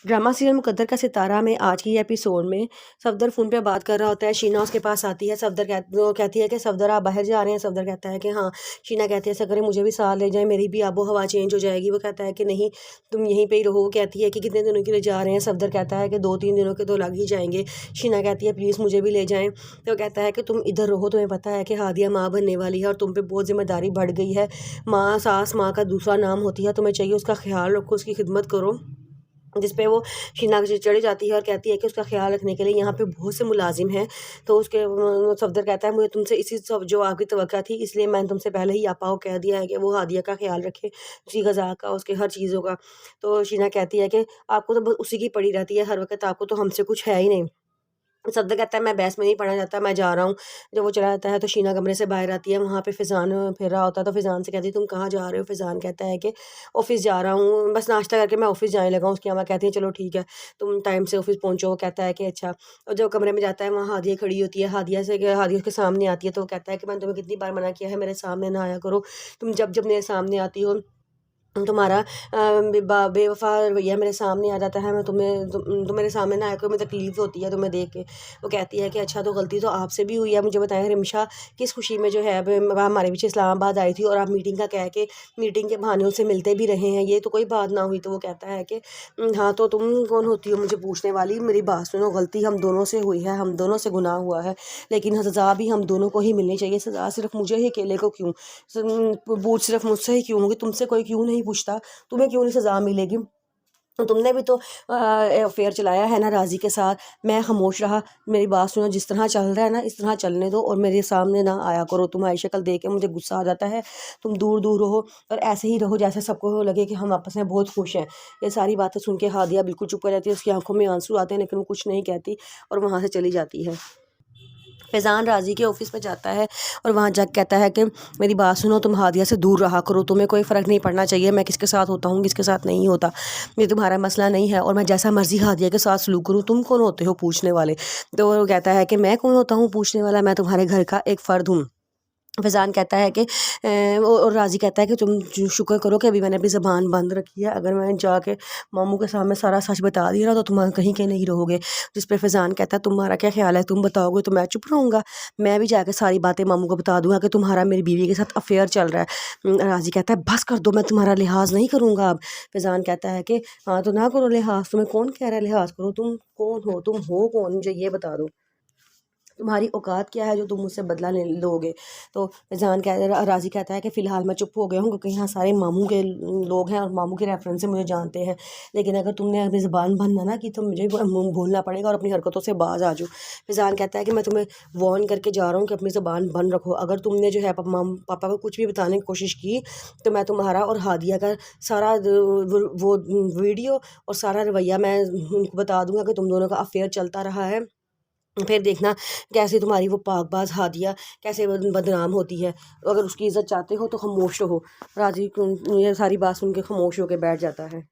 Drama serial मुकद्दर का सितारा में आज की एपिसोड में सफदर फ़ोन पे बात कर रहा होता है। शीना उसके पास आती है। वो कहती है कि सफदर आप बाहर जा रहे हैं। सफदर कहता है कि हाँ। शीना कहती है ऐसा करें मुझे भी साथ ले जाएं, मेरी भी आबो हवा चेंज हो जाएगी। वो कहता है कि नहीं, तुम यहीं पे ही रहो। वो कहती है कि कितने दिनों के लिए जा रहे हैं। सफदर कहता है कि 2-3 दिनों के तो लग ही जाएंगे। शीना कहती है प्लीज़ मुझे भी ले जाएँ। तो वो कहता है कि तुम इधर रहो, तुम्हें पता है कि हादिया माँ बनने वाली है और तुम पे बहुत जिम्मेदारी बढ़ गई है। माँ, सास माँ का दूसरा नाम होती है, तुम्हें चाहिए उसका ख्याल रखो, उसकी खिदमत करो। जिस पे वो शीना चढ़ जाती है और कहती है कि उसका ख्याल रखने के लिए यहाँ पे बहुत से मुलाजिम हैं। तो उसके सफदर कहता है मुझे तुमसे इसी सब जो आपकी तवक्का थी, इसलिए मैंने तुमसे पहले ही आपा को कह दिया है कि वो हादिया का ख्याल रखे, उसकी ग़िज़ा का, उसके हर चीज़ों का। तो शीना कहती है कि आपको तो बस उसी की पड़ी रहती है हर वक्त, आपको तो हमसे कुछ है ही नहीं। सफदर कहता है मैं बहस में नहीं पढ़ना चाहता, मैं जा रहा हूँ। जब वो चला जाता है तो शीना कमरे से बाहर आती है। वहाँ पे फ़िज़ान फिर रहा होता है। तो फ़िज़ान से कहती है तुम कहाँ जा रहे हो? फ़िज़ान कहता है कि ऑफ़िस जा रहा हूँ, बस नाश्ता करके मैं ऑफ़िस जाने लगा हूँ। उसकी अम्मा कहती है चलो ठीक है, तुम टाइम से ऑफ़िस पहुँचो। वो कहता है कि अच्छा। और जब कमरे में जाता है वहाँ हादिया खड़ी होती है। हादिया उसके सामने आती है। तो वो कहता है कि मैंने तुम्हें कितनी बार मना किया है मेरे सामने ना आया करो, तुम जब जब मेरे सामने आती हो तुम्हारा बेवफा रवैया मेरे सामने आ जाता है। मैं तुम मेरे सामने ना आया करो, मुझे तकलीफ़ होती है तुम्हें देख के। वो कहती है कि अच्छा तो गलती तो आपसे भी हुई है, मुझे बताएं रिमशा किस खुशी में जो है हमारे पीछे इस्लामाबाद आई थी और आप मीटिंग का कह के मीटिंग के बहाने उनसे मिलते भी रहे हैं, ये तो कोई बात ना हुई। तो वो कहता है कि हाँ तो तुम कौन होती हो मुझे पूछने वाली, मेरी बात सुनो, गलती हम दोनों से हुई है, हम दोनों से गुनाह हुआ है, लेकिन सज़ा भी हम दोनों को ही मिलनी चाहिए। सज़ा सिर्फ मुझे ही अकेले को क्यों, बूझ सिर्फ मुझसे ही क्यों होगी, तुमसे कोई क्यों नहीं पूछता, तुम्हें क्यों नहीं सज़ा मिलेगी? तुमने भी तो अफेयर चलाया है ना राजी के साथ। मैं खामोश रहा। मेरी बात सुनो, जिस तरह चल रहा है ना इस तरह चलने दो और मेरे सामने ना आया करो। तुम्हारी शक्ल देख के मुझे गुस्सा आ जाता है, तुम दूर दूर रहो और ऐसे ही रहो जैसे सबको लगे कि हम आपस में बहुत खुश हैं। ये सारी बातें सुन के हादिया बिल्कुल चुप कर जाती है, उसकी आंखों में आंसू आते हैं लेकिन वो कुछ नहीं कहती और वहाँ से चली जाती है। फैज़ान राजी के ऑफिस में जाता है और वहाँ जाकर कहता है कि मेरी बात सुनो, तुम हादिया से दूर रहा करो, तुम्हें कोई फ़र्क नहीं पड़ना चाहिए मैं किसके साथ होता हूँ किसके साथ नहीं होता, ये तुम्हारा मसला नहीं है और मैं जैसा मर्ज़ी हादिया के साथ सलूक करूँ, तुम कौन होते हो पूछने वाले? तो वो कहता है कि मैं कौन होता हूँ पूछने वाला, मैं तुम्हारे घर का एक फ़र्द हूँ। फैज़ान कहता है कि और राज़ी कहता है कि तुम शुक्र करो कि अभी मैंने अपनी ज़बान बंद रखी है, अगर मैं जाके मामू के सामने सारा सच बता दिया ना तो तुम कहीं के नहीं रहोगे। जिस पे फैज़ान कहता है तुम्हारा क्या ख्याल है, तुम बताओगे तो मैं चुप रहूँगा? मैं भी जाके सारी बातें मामू को बता दूँगा कि तुम्हारा मेरी बीवी के साथ अफेयर चल रहा है। राज़ी कहता है बस कर दो, मैं तुम्हारा लिहाज नहीं करूँगा अब। फैज़ान कहता है कि हाँ तो ना करो लिहाज, तुम्हें कौन कह रहा है लिहाज करो, तुम कौन हो, तुम हो कौन, मुझे ये बता दो, तुम्हारी औकात क्या है जो तुम मुझसे बदला ले लोगे? तो राज़ी कहता है कि फ़िलहाल मैं चुप हो गया हूँ क्योंकि यहाँ सारे मामू के लोग हैं और मामू के रेफरेंस से मुझे जानते हैं, लेकिन अगर तुमने अपनी ज़बान बंद ना की तो मुझे मुँह बोलना पड़ेगा और अपनी हरकतों से बाज आ जाओ। फैज़ान कहता है कि मैं तुम्हें वार्न करके जा रहा हूँ कि अपनी ज़बान बंद रखो, अगर तुमने जो है पापा को कुछ भी बताने की कोशिश की तो मैं तुम्हारा और हादिया का सारा वो वीडियो और सारा रवैया मैं उनको बता दूँगा कि तुम दोनों का अफेयर चलता रहा है। फिर देखना कैसे तुम्हारी वो पाकबाज हादिया कैसे बदनाम होती है। अगर उसकी इज़्ज़त चाहते हो तो खामोश रहो। राजी ये सारी बात सुन के खामोश होकर बैठ जाता है।